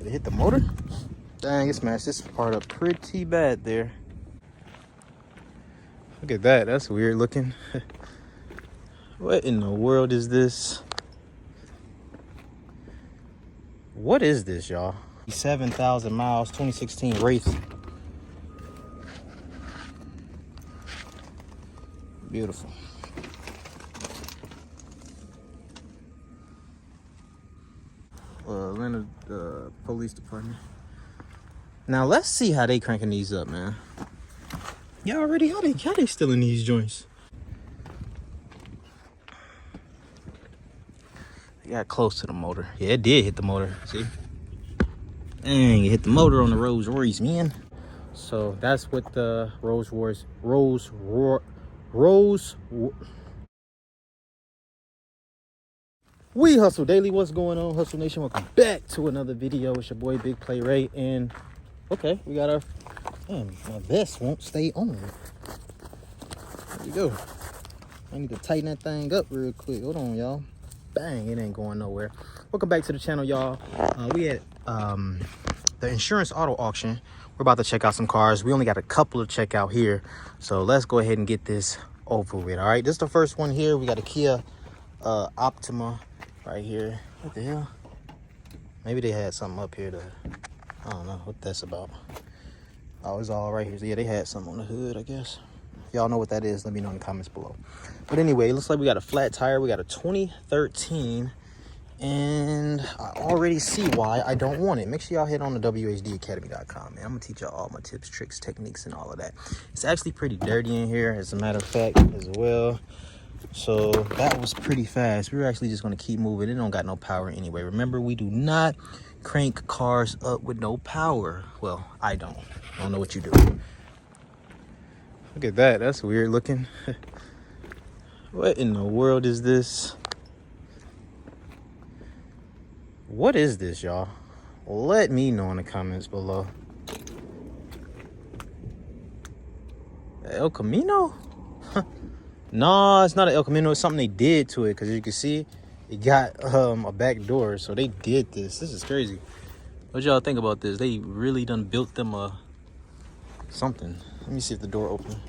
Did it hit the motor? Dang, it smashed this part up pretty bad there. Look at that. That's weird looking. What in the world is this? What is this, y'all? 7,000 miles, 2016 Wraith. Beautiful. Atlanta Police Department. Now let's see how they cranking these up, man. Yeah, already how they still in these joints? They got close to the motor. Yeah, it did hit the motor. See? Dang, it hit the motor on the Rolls-Royce, man. So that's what the Rolls-Royce, We Hustle Daily. What's going on, Hustle Nation? Welcome back to another video. It's your boy Big Play Ray, and okay, we got our my vest won't stay on. There you go. I need to tighten that thing up real quick. Hold on, y'all. Bang, it ain't going nowhere. Welcome back to the channel, y'all. We had the insurance auto auction. We're about to check out some cars. We only got a couple to check out here, so let's go ahead and get this over with. All right, this is the first one here. We got a Kia Optima right here. What the hell? Maybe they had something up here to, I don't know what that's about. Oh, it's all right here. So yeah, they had something on the hood, I guess. If y'all know what that is, let me know in the comments below. But anyway, it looks like we got a flat tire. We got a 2013, and I already see why I don't want it. Make sure y'all hit on the whdacademy.com, man. I'm gonna teach y'all all my tips, tricks, techniques, and all of that. It's actually pretty dirty in here, as a matter of fact, as well. So that was pretty fast. We were actually just going to keep moving. It don't got no power anyway. Remember, we do not crank cars up with no power. Well, I don't know what you do. Look at that. That's weird looking. What in the world is this? What is this, y'all? Let me know in the comments below. El Camino? No, it's not an El Camino. It's something they did to it, because you can see it got a back door. So they did this. This is crazy. What y'all think about this? They really done built them a something. Let me see if the door open.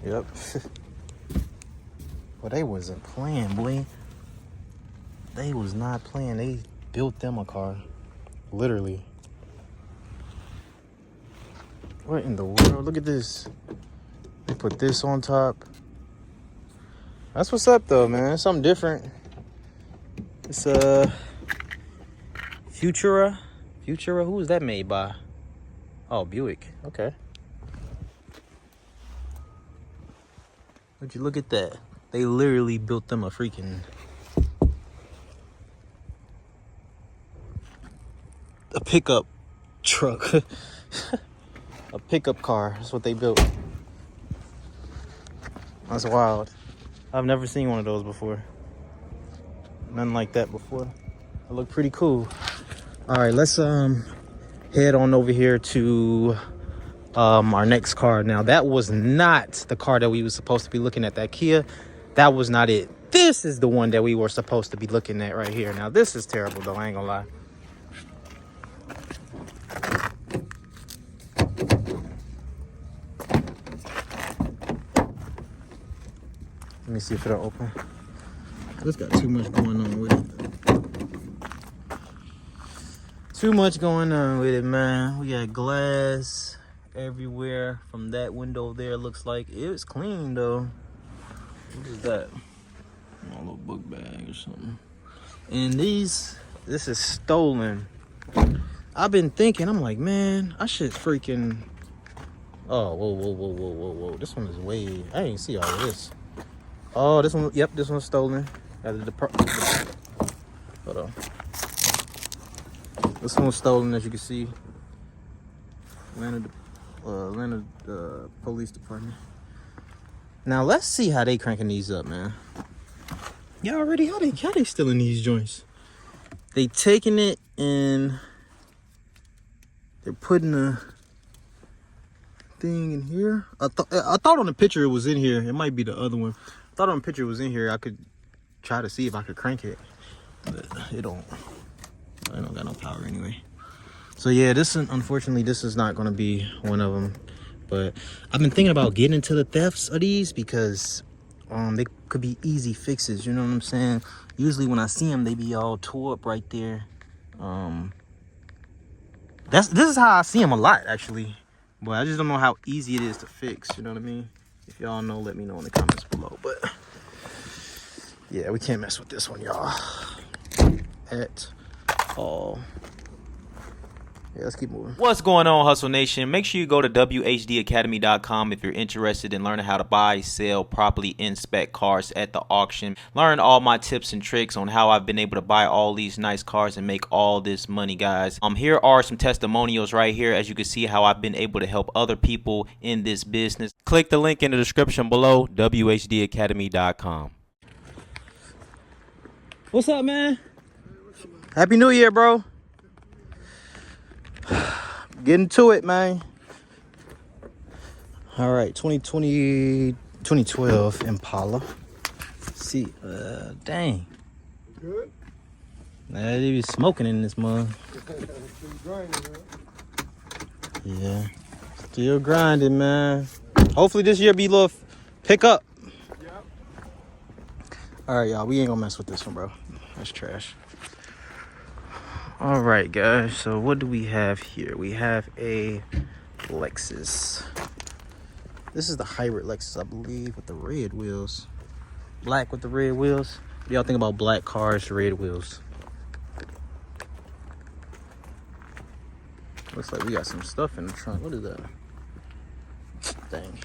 Yep. Well, they wasn't playing, boy. They was not playing. They built them a car, literally. What in the world? Look at this. They put this on top. That's what's up, though, man. It's something different. It's Futura. Who was that made by? Oh, Buick. Okay. Would you look at that? They literally built them a freaking pickup truck. A pickup car. That's what they built. That's wild. I've never seen one of those before. Nothing like that before. It looked pretty cool. All right, let's head on over here to our next car. Now, that was not the car that we were supposed to be looking at, that Kia. That was not it. This is the one that we were supposed to be looking at right here. Now, this is terrible, though. I ain't gonna lie. Let me see if it'll open. This got too much going on with it. Too much going on with it, man. We got glass everywhere from that window there. Looks like it was clean, though. What is that? A little book bag or something. And this is stolen. I've been thinking, I'm like, man, I should freaking... Oh, whoa. This one is way... I didn't see all of this. Oh, this one, yep, this one's stolen. Hold on. This one's stolen, as you can see. Atlanta Police Department. Now, let's see how they cranking these up, man. Yeah, already, how they still in these joints? They taking it and they're putting a thing in here. I thought on the picture it was in here. It might be the other one. I thought on the picture it was in here. I could try to see if I could crank it, but it don't I don't got no power anyway. So yeah, unfortunately this is not gonna be one of them. But I've been thinking about getting into the thefts of these because they could be easy fixes. You know what I'm saying? Usually when I see them, they be all tore up right there. This is how I see them a lot actually. But I just don't know how easy it is to fix. You know what I mean? If y'all know, let me know in the comments below. But yeah, we can't mess with this one, y'all, at all. Yeah, let's keep moving. What's going on, Hustle Nation? Make sure you go to wehustledaily.com if you're interested in learning how to buy, sell, properly inspect cars at the auction. Learn all my tips and tricks on how I've been able to buy all these nice cars and make all this money, guys. Here are some testimonials right here, as you can see how I've been able to help other people in this business. Click the link in the description below, whdacademy.com. What's up, man? Happy New Year, bro. Getting to it, man. All right, 2012 Impala. See, dang. Good. Nah, they be smoking in this mug. Yeah, still grinding, man. Hopefully this year be a little pick up. Yep. All right, y'all, we ain't gonna mess with this one, bro. That's trash. All right, guys, so what do we have here? We have a Lexus. This is the hybrid Lexus, I believe, with the red wheels. Black with the red wheels. What do y'all think about black cars, red wheels? Looks like we got some stuff in the trunk. What is that? Dang.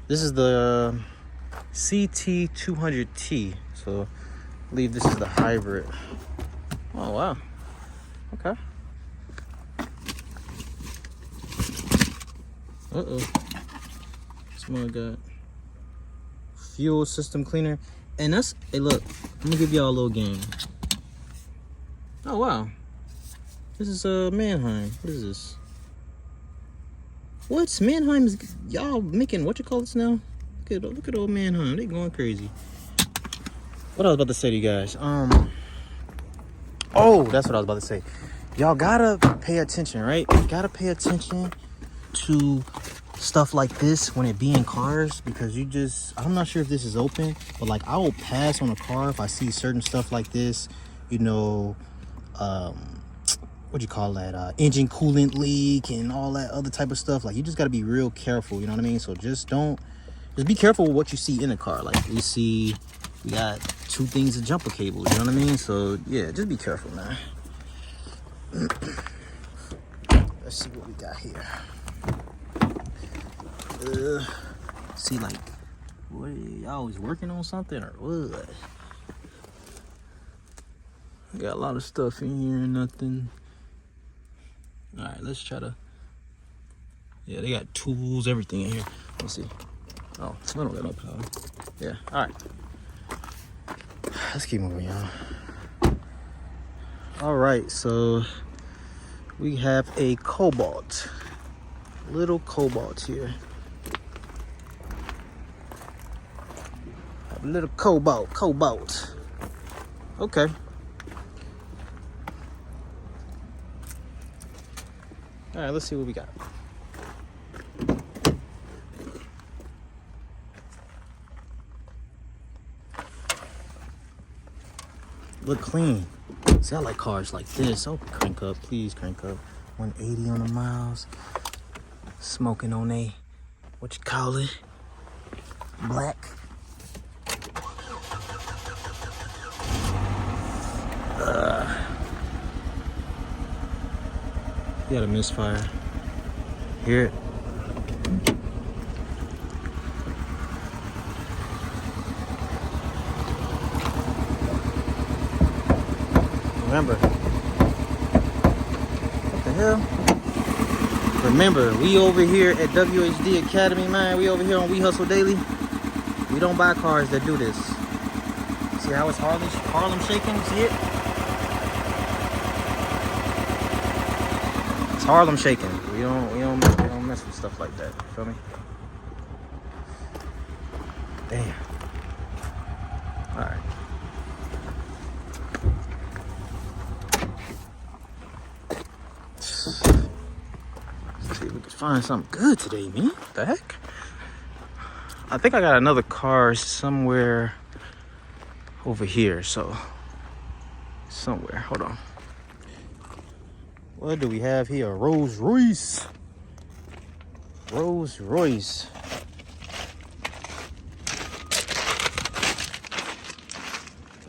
This is the CT200T. So I believe this is the hybrid. Oh, wow. Okay. Uh-oh. This one got fuel system cleaner. And that's, hey, look, let me give y'all a little game. Oh, wow. This is Mannheim. What is this? What's Mannheim's? Y'all making what you call this now? Look at old Mannheim. They going crazy. What I was about to say to you guys. Oh, that's what I was about to say. Y'all gotta pay attention, right? You gotta pay attention to stuff like this when it be in cars, because I'm not sure if this is open, but like I will pass on a car if I see certain stuff like this, you know, what do you call that? Engine coolant leak and all that other type of stuff. Like you just gotta be real careful, you know what I mean? So just be careful with what you see in a car. Like we got 2 things of jumper cables, you know what I mean? So yeah, just be careful, man. Let's see what we got here. See, like, what, y'all always working on something or what? Got a lot of stuff in here and nothing. All right, let's try to. Yeah, they got tools, everything in here. Let's see. Oh, I don't got no power. Yeah, all right. Let's keep moving, y'all. All right, so we have a Cobalt. Little Cobalt here. A little Cobalt. Okay. All right, let's see what we got. Look clean. See, I like cars like this. Oh, crank up, please crank up. 180 on the miles. Smoking on a, what you call it? Black. Got a misfire. Hear it. Remember, what the hell? Remember, we over here at WHD Academy, man. We over here on We Hustle Daily. We don't buy cars that do this. See how it's Harlem shaking? See it? It's Harlem shaking. We don't mess with stuff like that. You feel me? Damn. All right. find something good today, man. What the heck? I think I got another car somewhere over here, so somewhere. Hold on. What do we have here? Rolls-Royce. Rolls-Royce.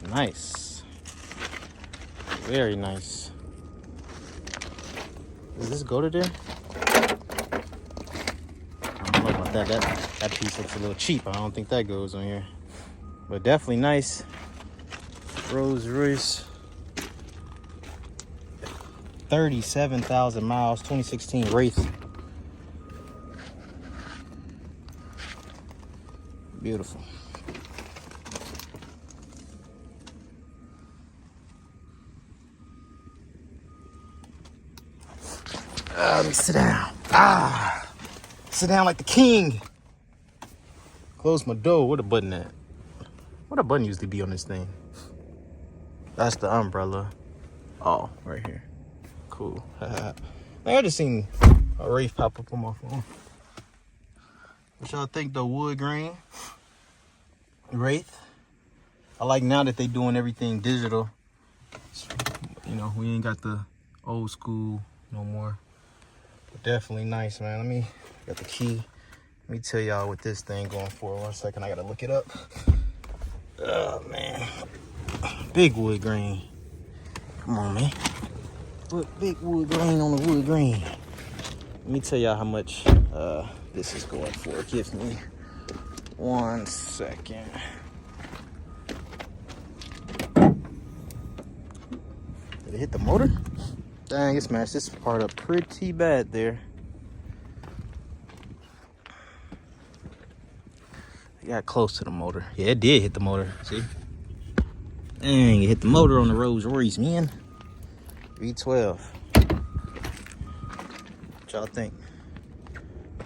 Nice. Very nice. Does this go to there? I don't know about that. That piece looks a little cheap. I don't think that goes on here. But definitely nice. Rolls-Royce. 37,000 miles, 2016 Wraith. Beautiful. Let me sit down. Sit down like the king. Close my door. Where the button at? What the button usually be on this thing? That's the umbrella. Oh, right here. Cool. I just seen a Wraith pop up on my phone. What y'all think though? Wood grain Wraith. I like now that they doing everything digital. You know, we ain't got the old school no more. But definitely nice, man. Let me got the key. Let me tell y'all what this thing going for. 1 second, I gotta look it up. Oh man, big wood grain. Come on, man. Put big wood grain on the wood grain. Let me tell y'all how much this is going for. Give me 1 second. Did it hit the motor? Dang, it smashed this part up pretty bad there. It got close to the motor. Yeah, it did hit the motor. See? Dang, it hit the motor on the Rolls-Royce, man. V12. What y'all think?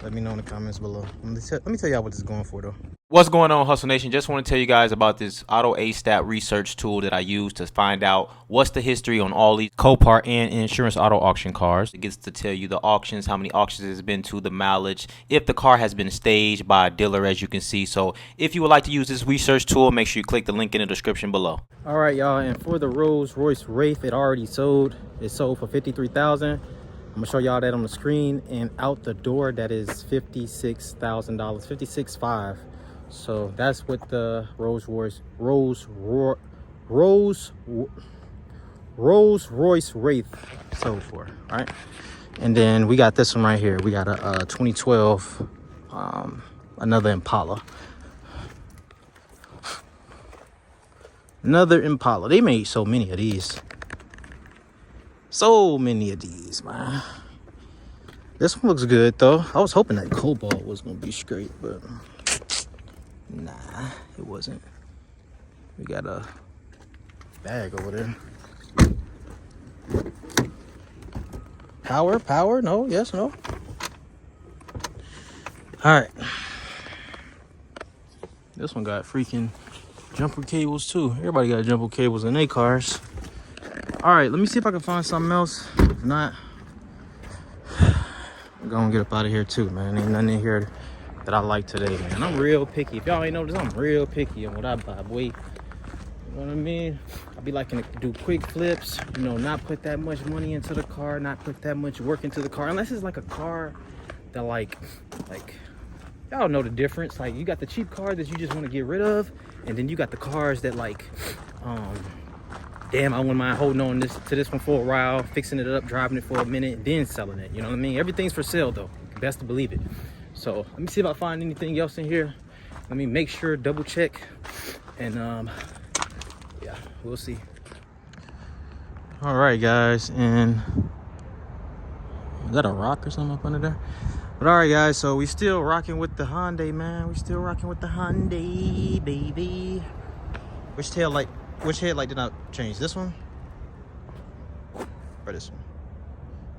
Let me know in the comments below. Let me tell y'all what this is going for, though. What's going on, Hustle Nation? Just want to tell you guys about this Auto A-Stat research tool that I use to find out what's the history on all these Copart and insurance auto auction cars. It gets to tell you the auctions, how many auctions it's been to, the mileage, if the car has been staged by a dealer, as you can see. So if you would like to use this research tool, make sure you click the link in the description below. All right, y'all, and for the Rolls-Royce Wraith, it already sold. It sold for $53,000. I'm gonna show y'all that on the screen, and out the door, that is $56,000, $56,500. So that's what the Rolls-Royce Wraith sold for. All right, and then we got this one right here. We got a 2012 another Impala. Another Impala. They made so many of these. So many of these, man. This one looks good though. I was hoping that Cobalt was gonna be straight, but nah, it wasn't. We got a bag over there. Power, no, yes, no. All right. This one got freaking jumper cables too. Everybody got jumper cables in their cars. All right, let me see if I can find something else. If not, I'm gonna get up out of here too, man. Ain't nothing in here that I like today, man. I'm real picky. If y'all ain't noticed, I'm real picky on what I buy, boy. You know what I mean? I be liking to do quick flips, you know, not put that much money into the car, not put that much work into the car, unless it's like a car that like y'all know the difference. Like, you got the cheap car that you just want to get rid of, and then you got the cars that like, damn, I wouldn't mind holding on to this one for a while, fixing it up, driving it for a minute, then selling it. You know what I mean? Everything's for sale though. Best to believe it. So let me see if I find anything else in here. Let me make sure, double check, and yeah, we'll see. All right, guys, and is that a rock or something up under there? But all right, guys, so we still rocking with the Hyundai, man. We still rocking with the Hyundai, baby. Which headlight did I change? This one or this one?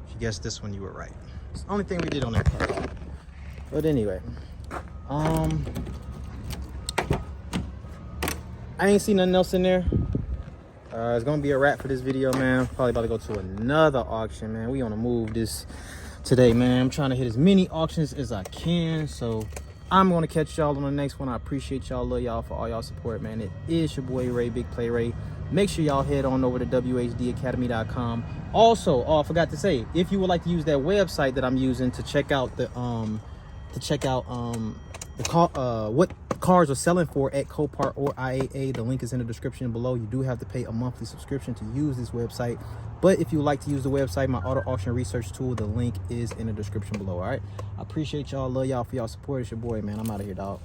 If you guessed this one, you were right. It's the only thing we did on that car. But anyway, I ain't seen nothing else in there. It's gonna be a wrap for this video, man. Probably about to go to another auction, man. We on the move this today, man. I'm trying to hit as many auctions as I can. So I'm going to catch y'all on the next one. I appreciate y'all. Love y'all for all y'all support, man. It is your boy Ray, Big Play Ray. Make sure y'all head on over to wehustledaily.com. Also, I forgot to say, if you would like to use that website that I'm using to check out the what cars are selling for at Copart or IAA, the link is in the description below. You do have to pay a monthly subscription to use this website, but if you would like to use the website, my auto auction research tool, the link is in the description below. All right, I appreciate y'all. Love y'all for y'all support. It's your boy, man. I'm out of here, dog.